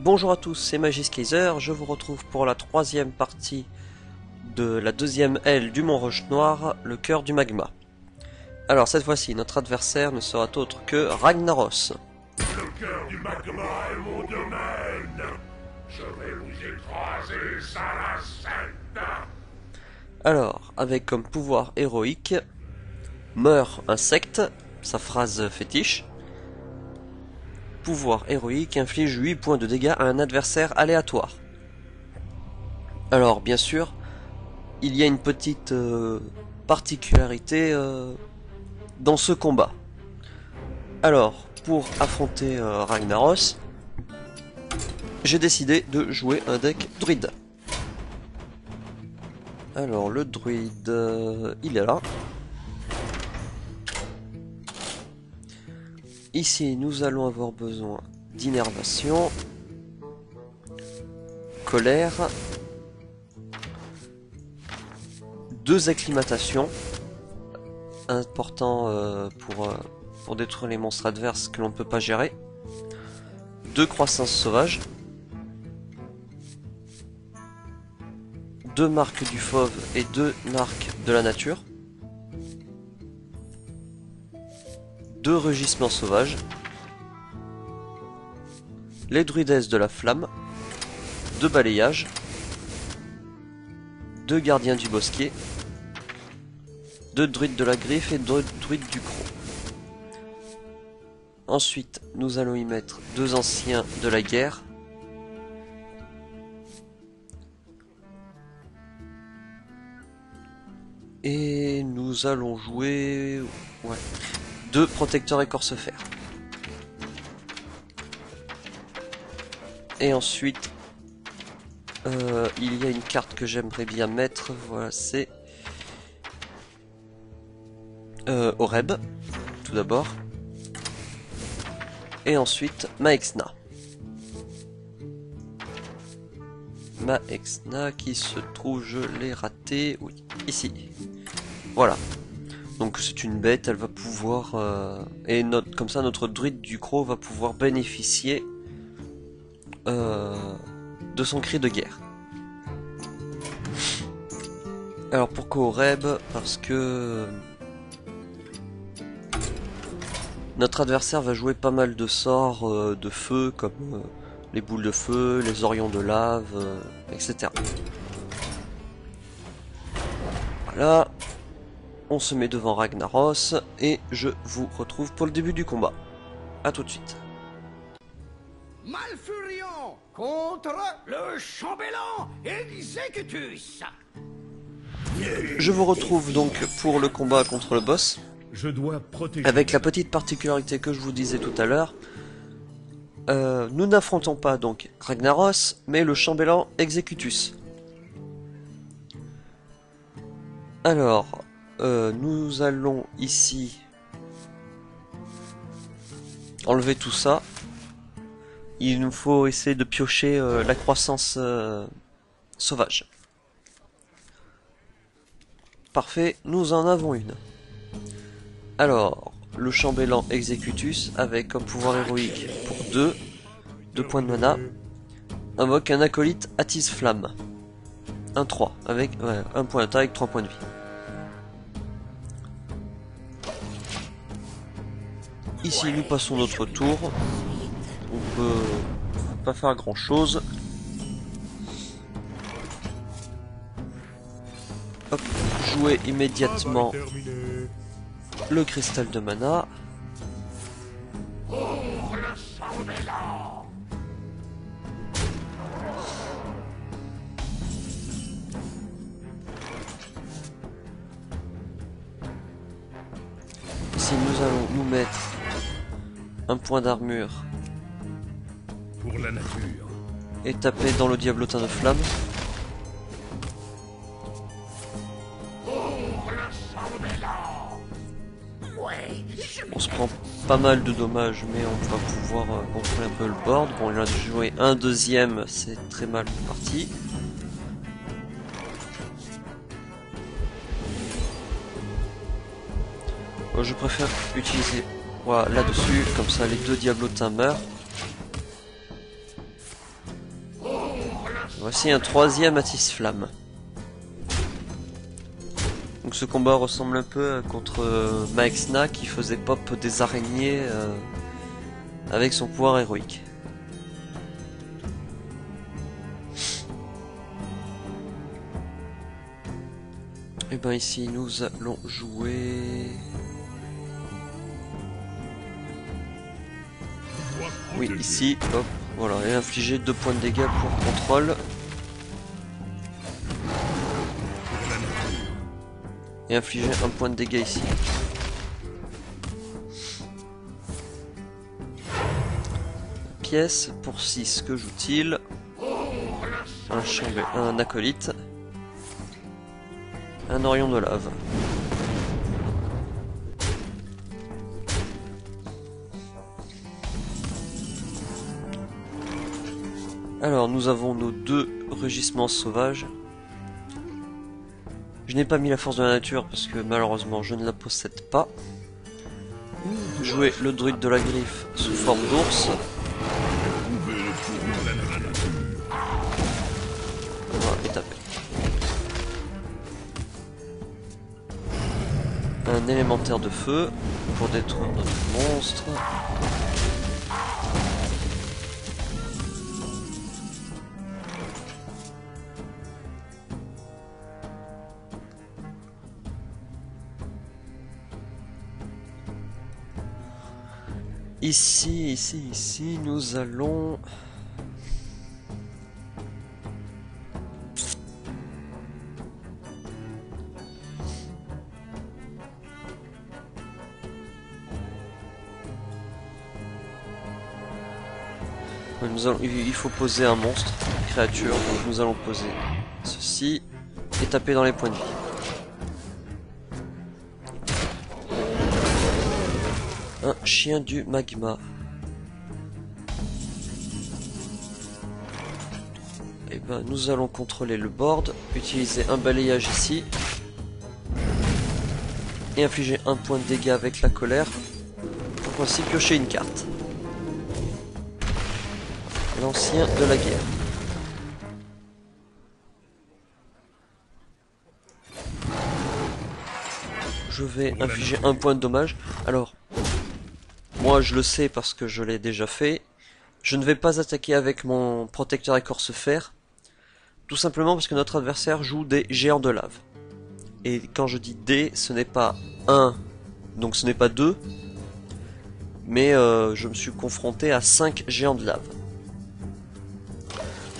Bonjour à tous, c'est MagisKaiser, je vous retrouve pour la troisième partie de la deuxième aile du Mont Roche Noir, le cœur du magma. Alors cette fois-ci, notre adversaire ne sera autre que Ragnaros. Le cœur du magma est mon domaine. Je vais vous écraser, Saracen. Alors, avec comme pouvoir héroïque, meurt insecte, sa phrase fétiche. Pouvoir héroïque inflige 8 points de dégâts à un adversaire aléatoire. Alors bien sûr, il y a une petite particularité dans ce combat. Alors, pour affronter Ragnaros, j'ai décidé de jouer un deck druide. Alors le druide, il est là. Ici, nous allons avoir besoin d'innervation, colère, 2 acclimatations, important pour détruire les monstres adverses que l'on ne peut pas gérer, 2 croissance sauvage, 2 marques du fauve et 2 marques de la nature, 2 rugissements sauvages, les druidesses de la flamme, 2 balayages, 2 gardiens du bosquet, 2 druides de la griffe et 2 druides du croc. Ensuite, nous allons y mettre 2 anciens de la guerre, et nous allons jouer 2 protecteurs écorce-fer. Et ensuite, il y a une carte que j'aimerais bien mettre, voilà, c'est Oreb, tout d'abord. Et ensuite, Maexna. Maexna qui se trouve, je l'ai raté, oui, ici. Voilà. Donc c'est une bête, elle va pouvoir... comme ça, notre druide du croc va pouvoir bénéficier de son cri de guerre. Alors pourquoi Oreb? Parce que... notre adversaire va jouer pas mal de sorts de feu, comme les boules de feu, les orions de lave, etc. Voilà. On se met devant Ragnaros et je vous retrouve pour le début du combat. A tout de suite. Malfurion contre le chambellan Executus. Je vous retrouve donc pour le combat contre le boss. Je dois protéger. Avec la petite particularité que je vous disais tout à l'heure. Nous n'affrontons pas donc Ragnaros, mais le chambellan Executus. Alors... nous allons ici enlever tout ça. Il nous faut essayer de piocher la croissance sauvage. Parfait, nous en avons une. Alors, le chambellan Executus avec comme pouvoir héroïque pour 2 points de mana, invoque un acolyte attise flamme. 1-3 avec 1 point d'attaque avec 3 points de vie. Ici, nous passons notre tour. On peut pas faire grand chose. Hop, jouer immédiatement le cristal de mana. Ici, nous allons nous mettre un point d'armure Pour la nature. et taper dans le diablotin de flamme. On se prend pas mal de dommages, mais on va pouvoir contrôler un peu le board. Bon, il a joué un deuxième, c'est très mal parti. Je préfère utiliser voilà, là-dessus, comme ça les 2 diablotins meurent. Voici un troisième Atis Flamme. Donc ce combat ressemble un peu contre Maexna qui faisait pop des araignées avec son pouvoir héroïque. Et ben ici nous allons jouer... Oui, ici, hop, voilà, et infliger 2 points de dégâts pour contrôle. Et infliger 1 point de dégâts ici. Pièce pour 6, que joue-t-il? Un acolyte. Un Orion de lave. Alors nous avons nos 2 rugissements sauvages. Je n'ai pas mis la force de la nature parce que malheureusement je ne la possède pas. Jouer le druide de la griffe sous forme d'ours. Voilà, et taper. Un élémentaire de feu pour détruire notre monstre. Ici, nous allons... Il faut poser un monstre, une créature, donc nous allons poser ceci et taper dans les points de vie. Un chien du magma. Et ben nous allons contrôler le board, utiliser un balayage ici et infliger 1 point de dégâts avec la colère pour ainsi piocher une carte. L'ancien de la guerre. Je vais infliger 1 point de dommage. Alors, moi je le sais parce que je l'ai déjà fait. Je ne vais pas attaquer avec mon protecteur écorce fer. Tout simplement parce que notre adversaire joue des géants de lave. Et quand je dis des, ce n'est pas 1, donc ce n'est pas 2. Mais je me suis confronté à 5 géants de lave.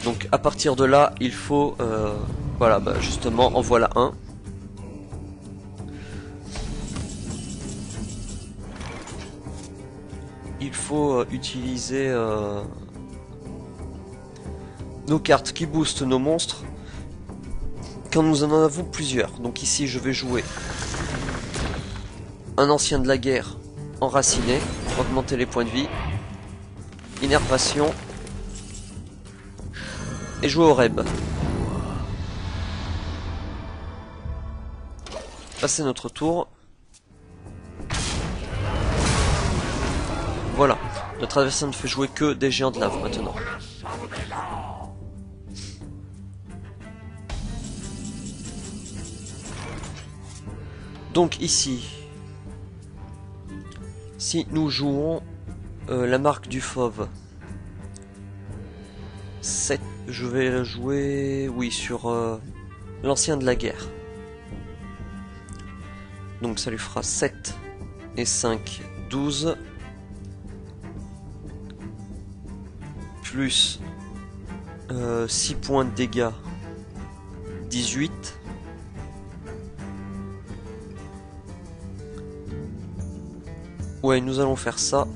Donc à partir de là, il faut... voilà, bah, justement, en voilà un. Il faut utiliser nos cartes qui boostent nos monstres quand nous en avons plusieurs. Donc ici, je vais jouer un ancien de la guerre enraciné, augmenter les points de vie, innervation, et jouer au Reb. Passer notre tour. Voilà. Notre adversaire ne fait jouer que des géants de lave maintenant. Donc ici, si nous jouons la marque du fauve, 7, je vais jouer, oui, sur l'ancien de la guerre. Donc ça lui fera 7 et 5, 12. Plus 6 points de dégâts, 18. Ouais, nous allons faire ça.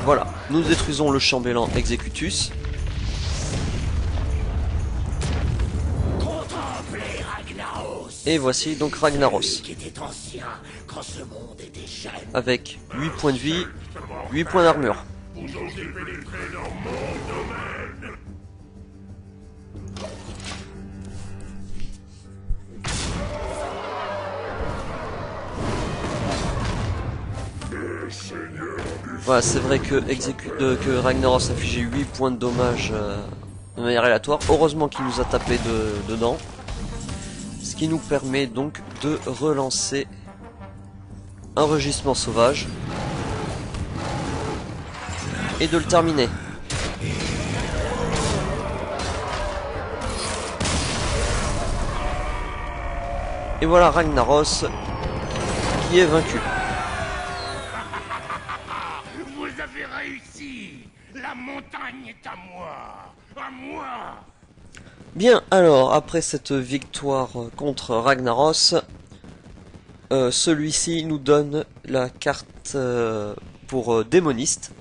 Voilà, nous détruisons le chambellan Executus. Et voici donc Ragnaros. Avec 8 points de vie, 8 points d'armure. Vous osez pénétrer dans mon domaine. Voilà, c'est vrai que, que Ragnaros a infligé 8 points de dommage de manière aléatoire. Heureusement qu'il nous a tapé dedans. Ce qui nous permet donc de relancer un rugissement sauvage. Et de le terminer. Et voilà Ragnaros qui est vaincu. Vous avez réussi. La montagne est à moi. À moi. Bien, alors, après cette victoire contre Ragnaros, celui-ci nous donne la carte pour démoniste,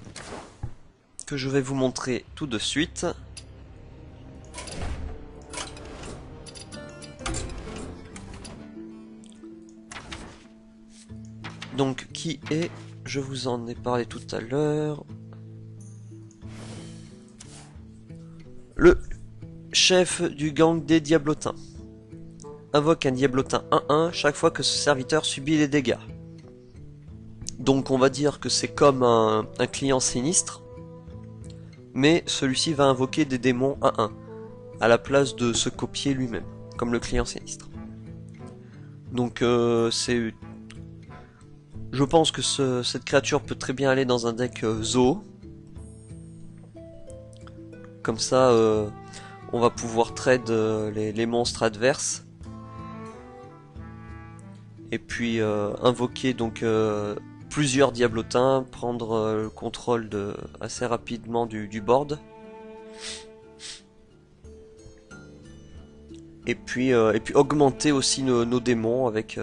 que je vais vous montrer tout de suite. Donc, qui est, je vous en ai parlé tout à l'heure, le chef du gang des Diablotins. Invoque un Diablotin 1-1 chaque fois que ce serviteur subit les dégâts. Donc on va dire que c'est comme un client sinistre, mais celui-ci va invoquer des démons 1-1 à la place de se copier lui-même, comme le client sinistre. Donc c'est... Je pense que cette créature peut très bien aller dans un deck zoo. Comme ça, on va pouvoir trade les monstres adverses. Et puis invoquer donc plusieurs diablotins, prendre le contrôle assez rapidement du board. Et puis augmenter aussi nos démons avec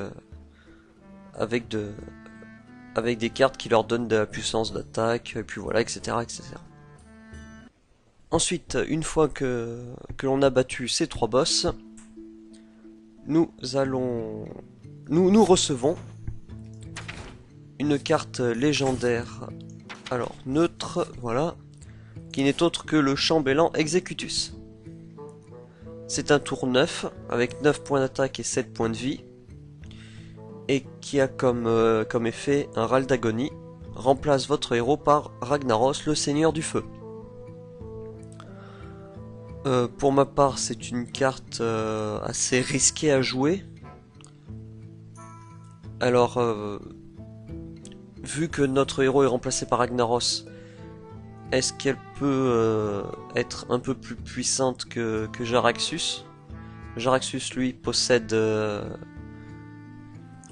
des cartes qui leur donnent de la puissance d'attaque, et puis voilà, etc., etc. Ensuite, une fois que l'on a battu ces 3 boss, nous recevons une carte légendaire, alors neutre, voilà, qui n'est autre que le Chambellan Executus. C'est un tour 9, avec 9 points d'attaque et 7 points de vie, et qui a comme effet un râle d'agonie. Remplace votre héros par Ragnaros, le seigneur du feu. Pour ma part, c'est une carte assez risquée à jouer. Alors, vu que notre héros est remplacé par Ragnaros, est-ce qu'elle peut être un peu plus puissante que Jaraxxus? Jaraxxus, lui, possède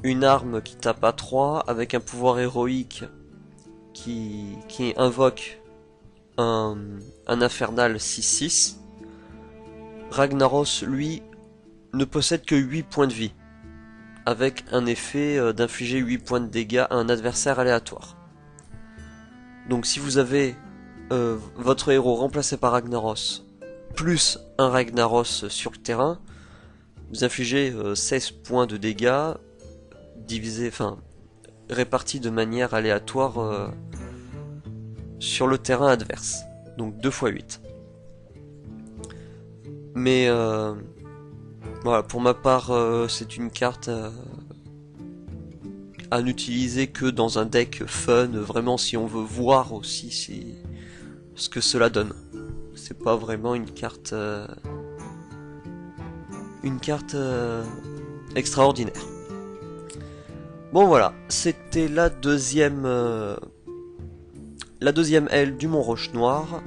une arme qui tape à 3 avec un pouvoir héroïque qui invoque un infernal 6-6. Ragnaros, lui, ne possède que 8 points de vie, avec un effet d'infliger 8 points de dégâts à un adversaire aléatoire. Donc si vous avez votre héros remplacé par Ragnaros, plus un Ragnaros sur le terrain, vous infligez 16 points de dégâts, répartis de manière aléatoire sur le terrain adverse. Donc 2 x 8. Mais voilà, pour ma part, c'est une carte à n'utiliser que dans un deck fun, vraiment si on veut voir aussi ce que cela donne. C'est pas vraiment une carte extraordinaire. Bon voilà, c'était la deuxième aile du Mont Roche Noir.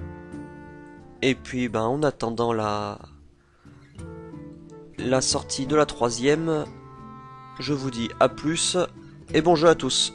Et puis en attendant la sortie de la troisième, je vous dis à plus et bon jeu à tous.